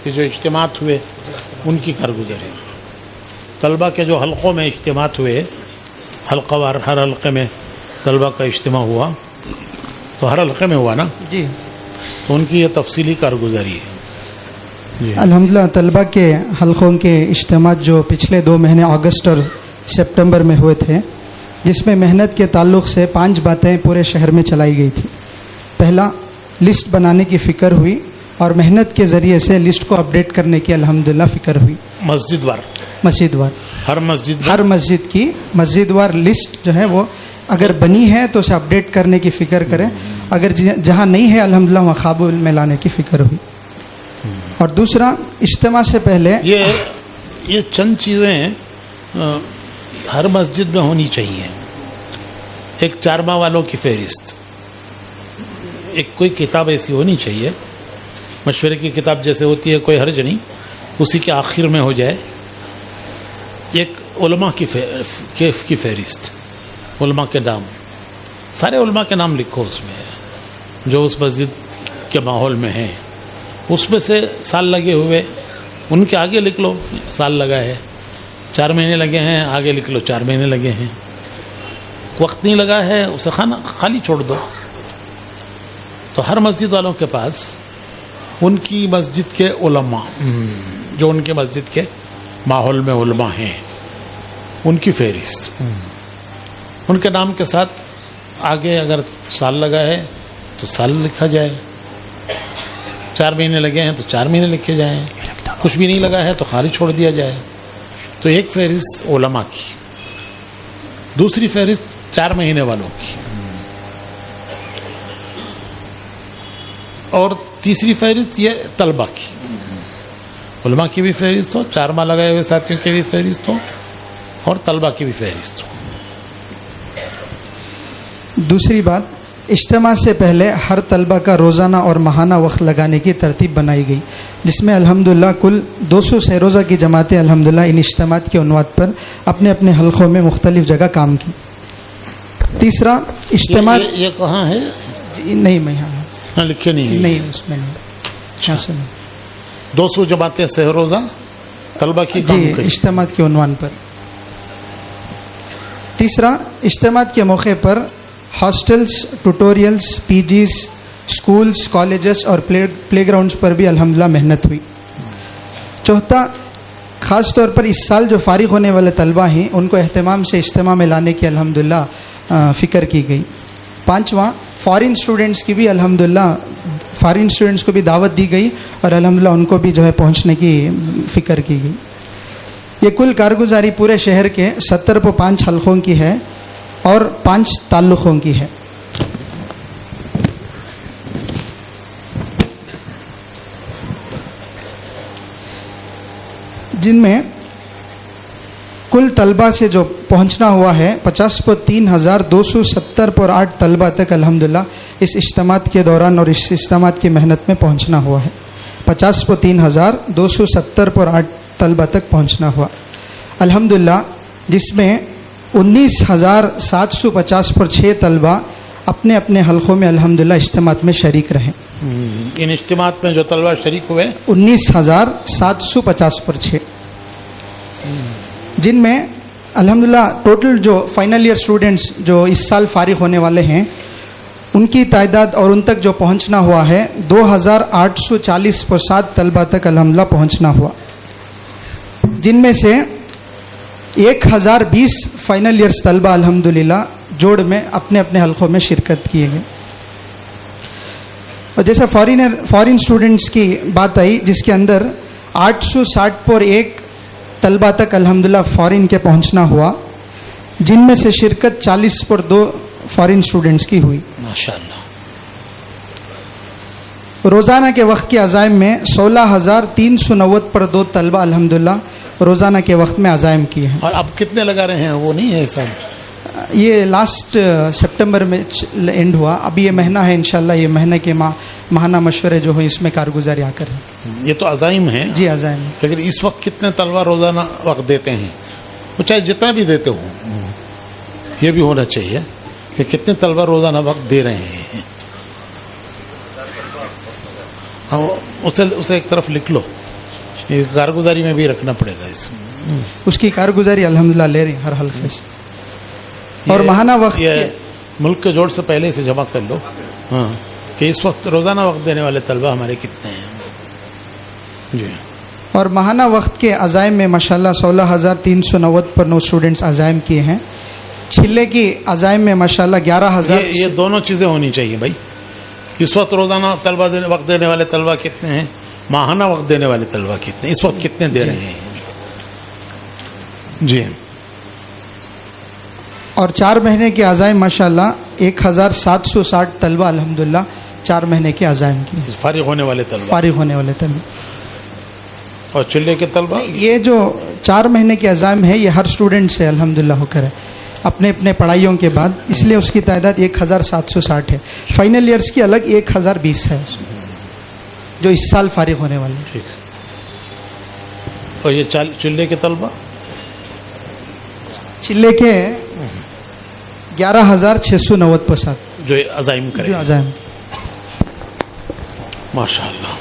کہ جو اجتماعات ہوئے ان کی کارگزاری، طلبہ کے جو حلقوں میں اجتماعات ہوئے، حلقہ وار ہر حلقے میں طلبہ کا اجتماع ہوا، تو ہر حلقے میں ہوا نا جی، تو ان کی یہ تفصیلی کارگزاری ہے. جی الحمدللہ طلبہ کے حلقوں کے اجتماعات جو پچھلے 2 مہینے اگست اور سپٹمبر میں ہوئے تھے، جس میں محنت کے تعلق سے 5 باتیں پورے شہر میں چلائی گئی تھی. پہلا، لسٹ بنانے کی فکر ہوئی اور محنت کے ذریعے سے لسٹ کو اپڈیٹ کرنے کی الحمدللہ فکر ہوئی. مسجد وار، مسجد وار، ہر مسجد ہر مسجد کی مسجد وار لسٹ جو ہے وہ اگر بنی ہے تو اسے اپڈیٹ کرنے کی فکر کریں، اگر جہاں نہیں ہے الحمدللہ وہاں قابل میں لانے کی فکر ہوئی. اور دوسرا، اجتماع سے پہلے یہ چند چیزیں ہر مسجد میں ہونی چاہیے. ایک 4 ماہ والوں کی فہرست، ایک کوئی کتاب ایسی ہونی چاہیے، مشورے کی کتاب جیسے ہوتی ہے کوئی حرج نہیں، اسی کے آخر میں ہو جائے ایک علماء کی فہرست، علماء کے نام، سارے علماء کے نام لکھو اس میں جو اس مسجد کے ماحول میں ہیں. اس میں سے سال لگے ہوئے ان کے آگے لکھ لو، سال لگا ہے، 4 مہینے لگے ہیں آگے لکھ لو 4 مہینے لگے ہیں. وقت نہیں لگا ہے اسے خالی چھوڑ دو. تو ہر مسجد والوں کے پاس ان کی مسجد کے علماء جو ان کے مسجد کے ماحول میں علماء ہیں ان کی فہرست، ان کے نام کے ساتھ آگے اگر سال لگا ہے تو سال لکھا جائے، 4 مہینے لگے ہیں تو 4 مہینے لکھے جائیں، کچھ بھی نہیں لگا ہے تو خالی چھوڑ دیا جائے. تو ایک فہرست علماء کی، دوسری فہرست 4 مہینے والوں کی، اور تیسری فہرست یہ طلبہ کی. علماء کی بھی فہرست ہو، 4 ماہ لگائے ہوئے ساتھیوں کی بھی فہرست ہو، اور طلبہ کی بھی فہرست ہو. دوسری بات، اجتماع سے پہلے ہر طلبہ کا روزانہ اور ماہانہ وقت لگانے کی ترتیب بنائی گئی، جس میں الحمدللہ کل 200 سہ روزہ کی جماعتیں الحمدللہ ان اجتماعات کے عنوان پر اپنے اپنے حلقوں میں مختلف جگہ کام کی. تیسرا، اجتماع یہ کہاں ہے؟ جی نہیں، میں یہاں لکھے نہیں، اس میں نہیں. 200 جماعتیں سہ روزہ طلبہ کی کام جی کی اجتماعات کے عنوان پر. تیسرا، اجتماعات کے موقع پر ہاسٹلز، ٹوٹوریلز، پی جیز، اسکولز، کالجز اور پلے گراؤنڈز پر بھی الحمدللہ محنت ہوئی. چوتھا، خاص طور پر اس سال جو فارغ ہونے والے طلبہ ہیں ان کو اہتمام سے اجتماع میں لانے کی الحمدللہ فکر کی گئی. پانچواں، فارن اسٹوڈنٹس کی بھی الحمدللہ فارن اسٹوڈنٹس کو بھی دعوت دی گئی اور الحمدللہ ان کو بھی جو ہے پہنچنے کی فکر کی گئی. یہ کل کارگزاری پورے شہر کے 70.5 حلقوں کی ہے اور 5 تعلقوں کی ہے. جن میں کل طلبہ سے جو پہنچنا ہوا ہے 50,03,270.8 طلبہ تک الحمدللہ اس اجتماعات کے دوران اور اس اجتماعات کی محنت میں پہنچنا ہوا ہے. 50,03,270.8 طلبہ تک پہنچنا ہوا الحمدللہ، جس میں 19,750.6 طلبہ اپنے اپنے حلقوں میں الحمدللہ اجتماعات میں شریک رہے. ان اجتماعات میں جو طلبہ شریک ہوئے 19,750.6، جن میں الحمدللہ ٹوٹل جو فائنل ایئر اسٹوڈنٹس جو اس سال فارغ ہونے والے ہیں ان کی تعداد اور ان تک جو پہنچنا ہوا ہے 2,840.7 طلبہ تک الحمدللہ پہنچنا ہوا، جن میں سے 1,020 فائنل ایئرس طلبہ الحمدللہ جوڑ میں اپنے اپنے حلقوں میں شرکت کیے گئے. اور جیسا فارن اسٹوڈنٹس کی بات آئی جس کے اندر 860.1 طلبہ تک الحمدللہ فارن کے پہنچنا ہوا، جن میں سے شرکت 40.2 فارن اسٹوڈنٹس کی ہوئی. ماشاءاللہ. روزانہ کے وقت کے عزائم میں 16,390.2 طلبہ الحمدللہ روزانہ کے وقت میں عزائم کیے ہیں. اور اب کتنے لگا رہے ہیں وہ نہیں ہے صاحب؟ یہ لاسٹ سپٹمبر میں اینڈ ہوا. اب یہ مہینہ ہے انشاءاللہ، یہ مہینے کے ماہانہ مشورے جو ہیں اس میں کارگزاری آ کر ہے. یہ تو عزائم ہیں. جی عزائم. لیکن اس وقت کتنے طلبہ روزانہ وقت دیتے ہیں؟ وہ چاہے جتنا بھی دیتے ہوں یہ بھی ہونا چاہیے کہ کتنے طلبہ روزانہ وقت دے رہے ہیں. اسے ایک طرف لکھ لو. یہ کارگزاری میں بھی رکھنا پڑے گا اس میں. اس کی کارگزاری الحمدللہ لے رہی ہیں ہر حلقے سے. اور ماہانہ وقت یہ ملک کے جوڑ سے پہلے سے جمع کر لو ہاں کہ اس وقت روزانہ وقت دینے والے طلبہ ہمارے کتنے ہیں. جی اور ماہانہ وقت کے عزائم میں ماشاءاللہ 16,390 پر 9 اسٹوڈنٹس عزائم کیے ہیں. چھلے کی عزائم میں ماشاءاللہ 11,000. یہ دونوں چیزیں ہونی چاہیے بھائی. اس وقت روزانہ طلبہ وقت دینے والے طلبہ کتنے ہیں, ماہانہ وقت دینے والے طلبہ کتنے, اس وقت کتنے دے رہے ہیں. جی اور 4 مہینے کے عزائم ماشاءاللہ 1,760 طلبہ الحمدللہ 4 مہینے کے عزائم کیے, فارغ ہونے والے طلبہ. فارغ ہونے والے طلبہ. اور چلے کے طلبہ یہ جو 4 مہینے کے عزائم ہے یہ ہر اسٹوڈنٹ سے الحمدللہ ہو کر ہے اپنے اپنے پڑھائیوں کے بعد, اس لیے اس کی تعداد 1,760 ہے. فائنل ایئرس کی الگ 1,020 ہے جو اس سال فارغ ہونے والے ہیں. ٹھیک. اور یہ چلے کے طلبہ چلے کے 11,690 پسات جو عزائم کرے جو عزائم. ماشاء اللہ.